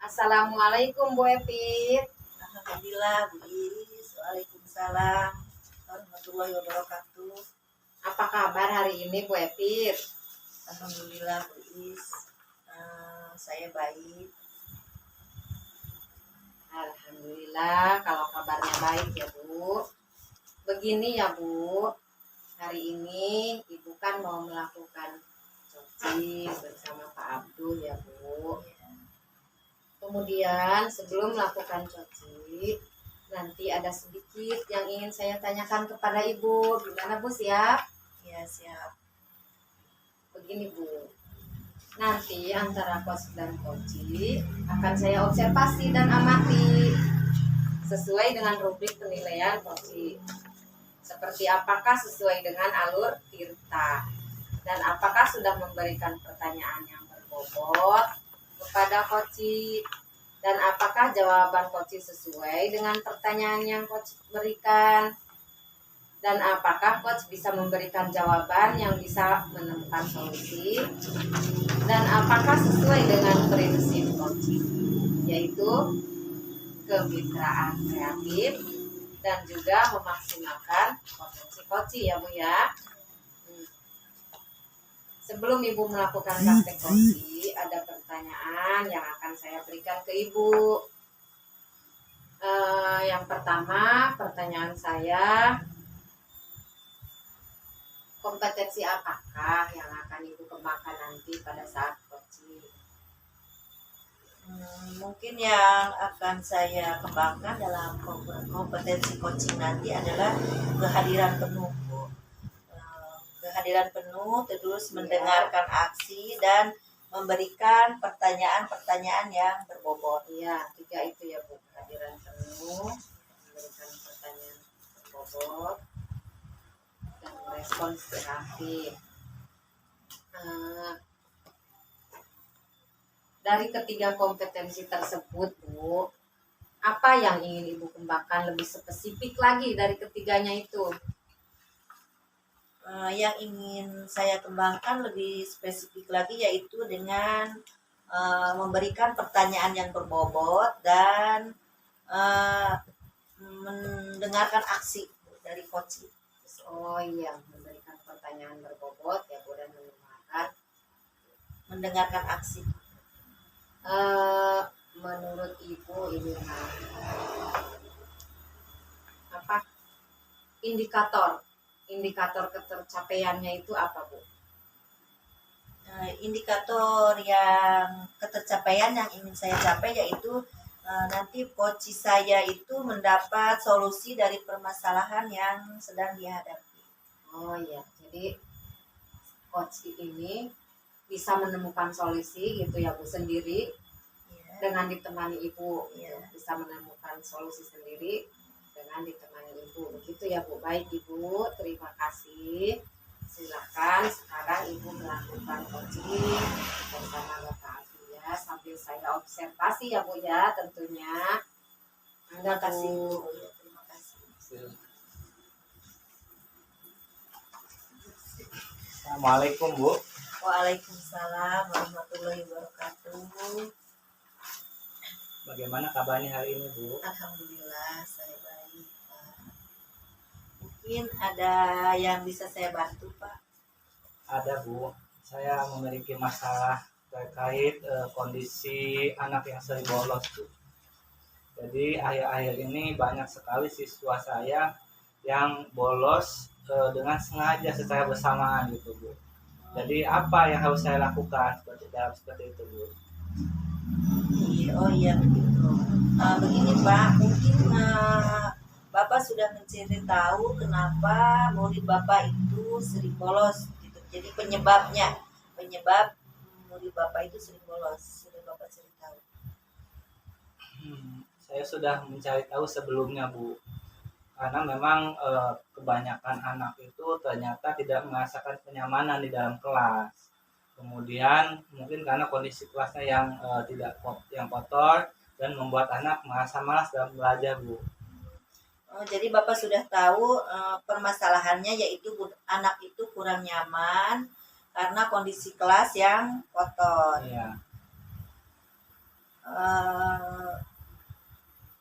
Assalamualaikum Bu Epit. Alhamdulillah, Bu Iis. Waalaikumsalam warahmatullahi wabarakatuh. Apa kabar hari ini Bu Epit? Alhamdulillah, Bu Iis. Saya baik. Alhamdulillah kalau kabarnya baik ya Bu. Begini ya Bu, hari ini Ibu kan mau melakukan cuci bersama Pak Abdul ya Bu. Kemudian sebelum melakukan cuci, nanti ada sedikit yang ingin saya tanyakan kepada Ibu. Gimana Bu, siap? Ya, siap. Begini Bu, nanti antara coach dan coach akan saya observasi dan amati sesuai dengan rubrik penilaian coach. Seperti apakah sesuai dengan alur Tirta dan apakah sudah memberikan pertanyaan yang berbobot kepada coach dan apakah jawaban coach sesuai dengan pertanyaan yang coach berikan. Dan apakah coach bisa memberikan jawaban yang bisa menemukan solusi? Dan apakah sesuai dengan prinsip coaching, yaitu kemitraan kreatif dan juga memaksimalkan potensi coaching ya Bu ya. Sebelum Ibu melakukan praktek coaching, ada pertanyaan yang akan saya berikan ke Ibu. Yang pertama, pertanyaan saya, kompetensi apakah yang akan Ibu kembangkan nanti pada saat coaching? Mungkin yang akan saya kembangkan dalam kompetensi coaching nanti adalah kehadiran penuh, Bu. Kehadiran penuh, terus mendengarkan aksi dan memberikan pertanyaan-pertanyaan yang berbobot. Ya, 3 itu ya Bu, kehadiran penuh, memberikan pertanyaan berbobot, dan respons kreatif. Dari ketiga kompetensi tersebut Bu, apa yang ingin Ibu kembangkan lebih spesifik lagi dari ketiganya itu? Yang ingin saya kembangkan lebih spesifik lagi yaitu dengan memberikan pertanyaan yang berbobot dan mendengarkan aksi dari coach. Oh iya, memberikan pertanyaan berbobot ya Bu, dan mendengarkan aksi. Menurut Ibu ini apa indikator ketercapaiannya itu apa Bu? Indikator yang ketercapaian yang ingin saya capai yaitu nanti coach saya itu mendapat solusi dari permasalahan yang sedang dihadapi. Oh iya, jadi coach ini bisa menemukan solusi gitu ya Bu sendiri, dengan ditemani Ibu, bisa menemukan solusi sendiri dengan ditemani Ibu, begitu ya Bu. Baik Ibu, terima kasih. Silakan sekarang Ibu melakukan coaching bersama Bapak Abi ya, sambil saya observasi ya Bu ya tentunya. Terima kasih Bu. Terima kasih. Assalamualaikum Bu. Waalaikumsalam warahmatullahi wabarakatuh. Bagaimana kabarnya hari ini Bu? Alhamdulillah saya baik Pak. Mungkin ada yang bisa saya bantu Pak? Ada Bu. Saya memiliki masalah terkait kondisi anak yang sering bolos Bu. Jadi akhir-akhir ini banyak sekali siswa saya yang bolos dengan sengaja secara bersamaan gitu Bu. Jadi apa yang harus saya lakukan seperti itu Bu? Oh iya begitu. Begini Pak, mungkin Bapak sudah mencari tahu kenapa murid Bapak itu sering bolos gitu. Jadi penyebab murid Bapak itu sering bolos sudah Bapak cari tahu. Saya sudah mencari tahu sebelumnya Bu. Karena memang kebanyakan anak itu ternyata tidak merasakan kenyamanan di dalam kelas. Kemudian mungkin karena kondisi kelasnya yang yang kotor dan membuat anak merasa malas dalam belajar Bu. Jadi Bapak sudah tahu permasalahannya yaitu anak itu kurang nyaman karena kondisi kelas yang kotor. Iya. Eh,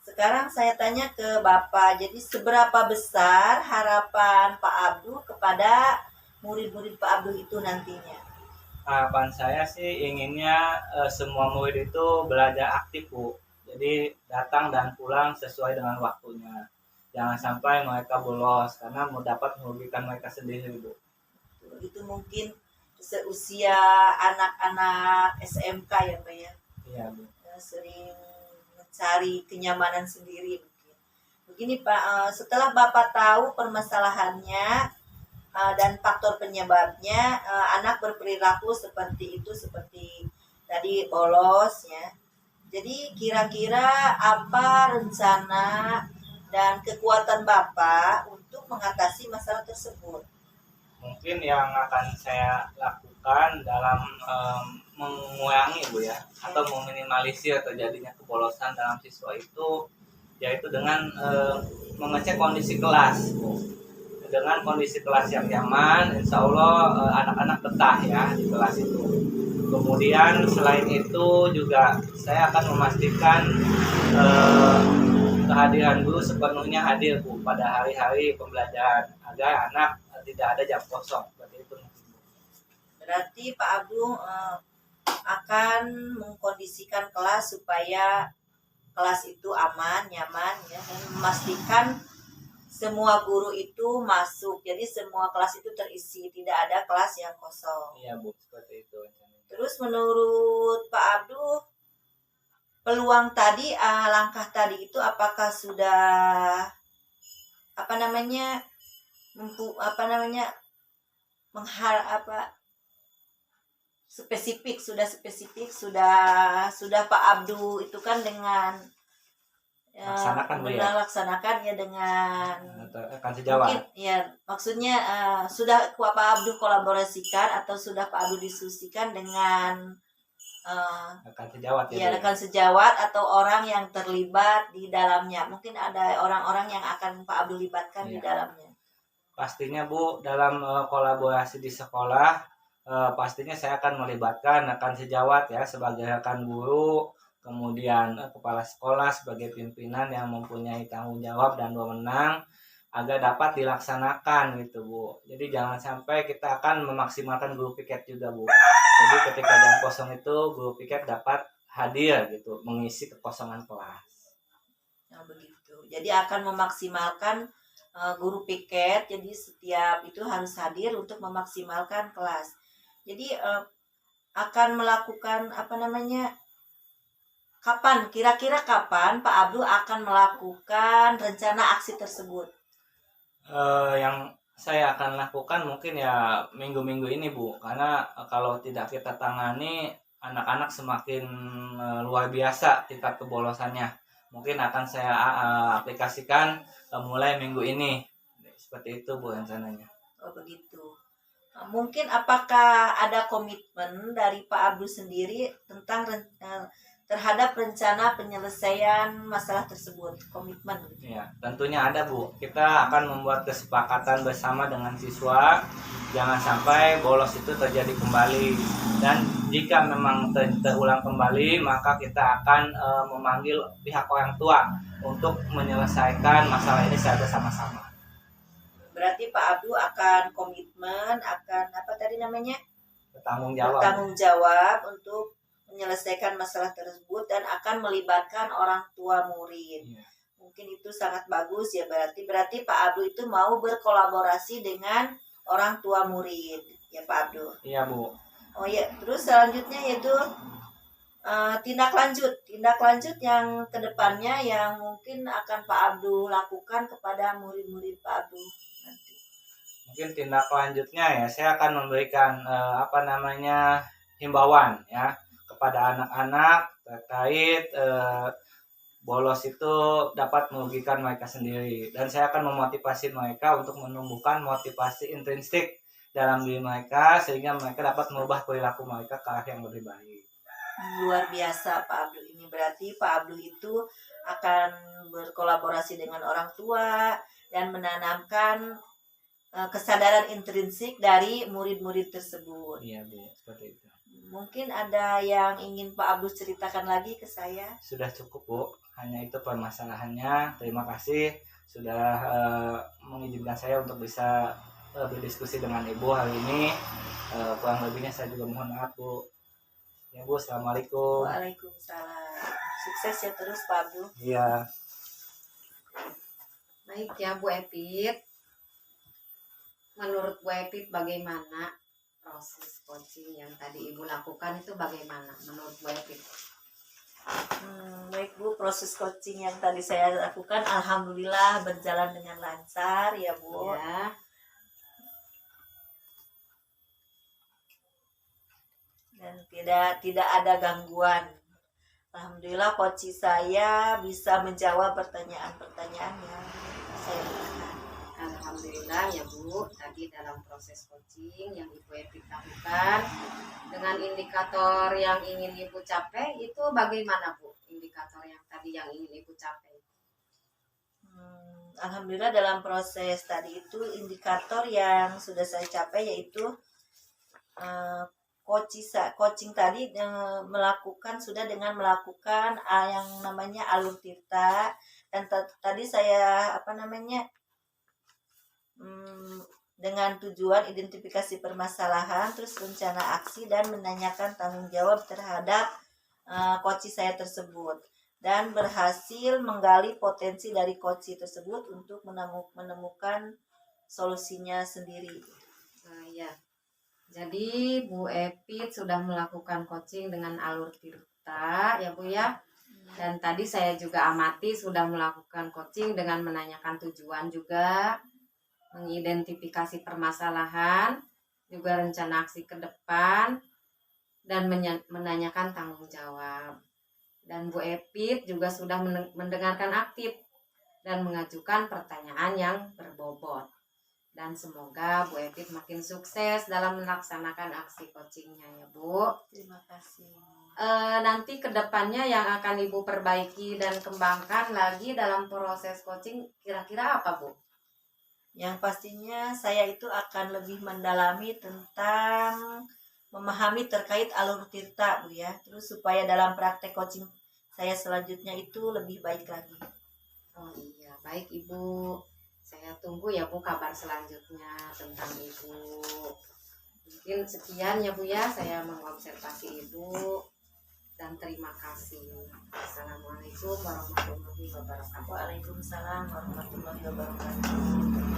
Sekarang saya tanya ke Bapak, jadi seberapa besar harapan Pak Abdul kepada murid-murid Pak Abdul itu nantinya? Harapan saya sih inginnya semua murid itu belajar aktif, Bu. Jadi datang dan pulang sesuai dengan waktunya. Jangan sampai mereka bolos karena mau dapat merugikan mereka sendiri, Bu. Itu mungkin seusia anak-anak SMK ya Pak ya, Iya, Bu. sering mencari kenyamanan sendiri mungkin. Begini Pak, setelah Bapak tahu permasalahannya dan faktor penyebabnya, anak berperilaku seperti itu, seperti tadi bolos ya. Jadi kira-kira apa rencana dan kekuatan Bapak untuk mengatasi masalah tersebut? Mungkin yang akan saya lakukan dalam mengurangi, Bu ya, atau meminimalisir terjadinya kebolosan dalam siswa itu, yaitu dengan mengecek kondisi kelas, Bu. Dengan kondisi kelas yang nyaman, insya Allah anak-anak betah ya di kelas itu. Kemudian selain itu juga saya akan memastikan kehadiran guru sepenuhnya hadir, Bu, pada hari-hari pembelajaran agar anak tidak ada jam kosong seperti itu. Berarti Pak Abdul akan mengkondisikan kelas supaya kelas itu aman, nyaman ya, dan memastikan semua guru itu masuk. Jadi semua kelas itu terisi, tidak ada kelas yang kosong. Iya, Bu, seperti itu. Terus menurut Pak Abdul, peluang tadi, langkah tadi itu apakah sudah apa namanya spesifik, sudah Pak Abdul itu kan dengan Laksanakan, Bu ya. laksanakan ya dengan Akan sejawat. mungkin ya, maksudnya sudah Pak Abdul kolaborasikan atau sudah Pak Abdul diskusikan dengan Akan sejawat ya, ya Bu. rekan sejawat atau orang yang terlibat di dalamnya. Mungkin ada orang-orang yang akan Pak Abdul libatkan di Iya. dalamnya. Pastinya, Bu, dalam kolaborasi di sekolah pastinya saya akan melibatkan rekan sejawat ya sebagai rekan guru, kemudian kepala sekolah sebagai pimpinan yang mempunyai tanggung jawab dan wewenang agar dapat dilaksanakan gitu, Bu. Jadi jangan sampai kita akan memaksimalkan guru piket juga, Bu. Jadi ketika jam kosong itu guru piket dapat hadir gitu mengisi kekosongan kelas. Nah, begitu. Jadi akan memaksimalkan guru piket. Jadi setiap itu harus hadir untuk memaksimalkan kelas. Jadi akan melakukan kira-kira kapan Pak Abdul akan melakukan rencana aksi tersebut? Yang saya akan lakukan mungkin ya minggu-minggu ini, Bu, karena kalau tidak kita tangani anak-anak semakin luar biasa tingkat kebolosannya. Mungkin akan saya aplikasikan mulai minggu ini. Seperti itu, Bu, rencananya. Oh begitu. Mungkin apakah ada komitmen dari Pak Abdul sendiri tentang terhadap rencana penyelesaian masalah tersebut, komitmen? Ya, tentunya ada, Bu. Kita akan membuat kesepakatan bersama dengan siswa, jangan sampai bolos itu terjadi kembali. Dan jika memang terulang kembali, maka kita akan memanggil pihak orang tua untuk menyelesaikan masalah ini secara bersama-sama. Berarti Pak Abdul akan komitmen, akan bertanggung jawab untuk menyelesaikan masalah tersebut dan akan melibatkan orang tua murid. Ya. Mungkin itu sangat bagus ya, berarti Pak Abdul itu mau berkolaborasi dengan orang tua murid ya Pak Abdul. Iya, Bu. Oh ya, terus selanjutnya yaitu tindak lanjut yang kedepannya yang mungkin akan Pak Abdul lakukan kepada murid-murid Pak Abdul nanti. Mungkin tindak lanjutnya ya saya akan memberikan himbauan ya kepada anak-anak terkait bolos itu dapat merugikan mereka sendiri, dan saya akan memotivasi mereka untuk menumbuhkan motivasi intrinsik dalam diri mereka sehingga mereka dapat merubah perilaku mereka ke arah yang lebih baik. Luar biasa Pak Abdul ini, berarti Pak Abdul itu akan berkolaborasi dengan orang tua dan menanamkan kesadaran intrinsik dari murid-murid tersebut. Iya, Bu, seperti itu. Mungkin ada yang ingin Pak Abdul ceritakan lagi ke saya? Sudah cukup Bu, hanya itu permasalahannya. Terima kasih sudah mengizinkan saya untuk bisa berdiskusi dengan Ibu hari ini. Kurang lebihnya saya juga mohon maaf Bu. Ya Bu, Assalamualaikum. Waalaikumsalam. Sukses ya terus Pak Abdul. Iya. Baik ya Bu Epit. Menurut Bu Epit bagaimana proses coaching yang tadi Ibu lakukan itu bagaimana menurut Bu Epit? Baik Bu, proses coaching yang tadi saya lakukan alhamdulillah berjalan dengan lancar ya Bu. Ya, Dan tidak ada gangguan. Alhamdulillah coach saya bisa menjawab pertanyaan-pertanyaan yang saya berikan. alhamdulillah ya Bu. Tadi dalam proses coaching yang Ibu Epit lakukan dengan indikator yang ingin Ibu capai itu bagaimana Bu? Indikator yang tadi yang ingin Ibu capai. Alhamdulillah dalam proses tadi itu indikator yang sudah saya capai yaitu coaching tadi sudah dengan melakukan yang namanya alur tirta, dan tadi saya dengan tujuan identifikasi permasalahan, terus rencana aksi dan menanyakan tanggung jawab terhadap coach saya tersebut, dan berhasil menggali potensi dari coach tersebut untuk menemukan solusinya sendiri. Ya. Jadi Bu Epit sudah melakukan coaching dengan alur tirta ya Bu ya. Dan tadi saya juga amati sudah melakukan coaching dengan menanyakan tujuan juga, mengidentifikasi permasalahan, juga rencana aksi ke depan, dan menanyakan tanggung jawab. Dan Bu Epit juga sudah mendengarkan aktif dan mengajukan pertanyaan yang berbobot. Dan semoga Bu Epit makin sukses dalam melaksanakan aksi coachingnya ya Bu. Terima kasih. Nanti kedepannya yang akan Ibu perbaiki dan kembangkan lagi dalam proses coaching kira-kira apa Bu? Yang pastinya saya itu akan lebih mendalami tentang memahami terkait alur tirta Bu ya. Terus supaya dalam praktek coaching saya selanjutnya itu lebih baik lagi. Oh iya, baik Ibu. Saya tunggu ya Bu kabar selanjutnya tentang Ibu. Mungkin sekian ya Bu ya, saya mengobservasi Ibu. Dan terima kasih. Assalamualaikum warahmatullahi wabarakatuh. Waalaikumsalam warahmatullahi wabarakatuh.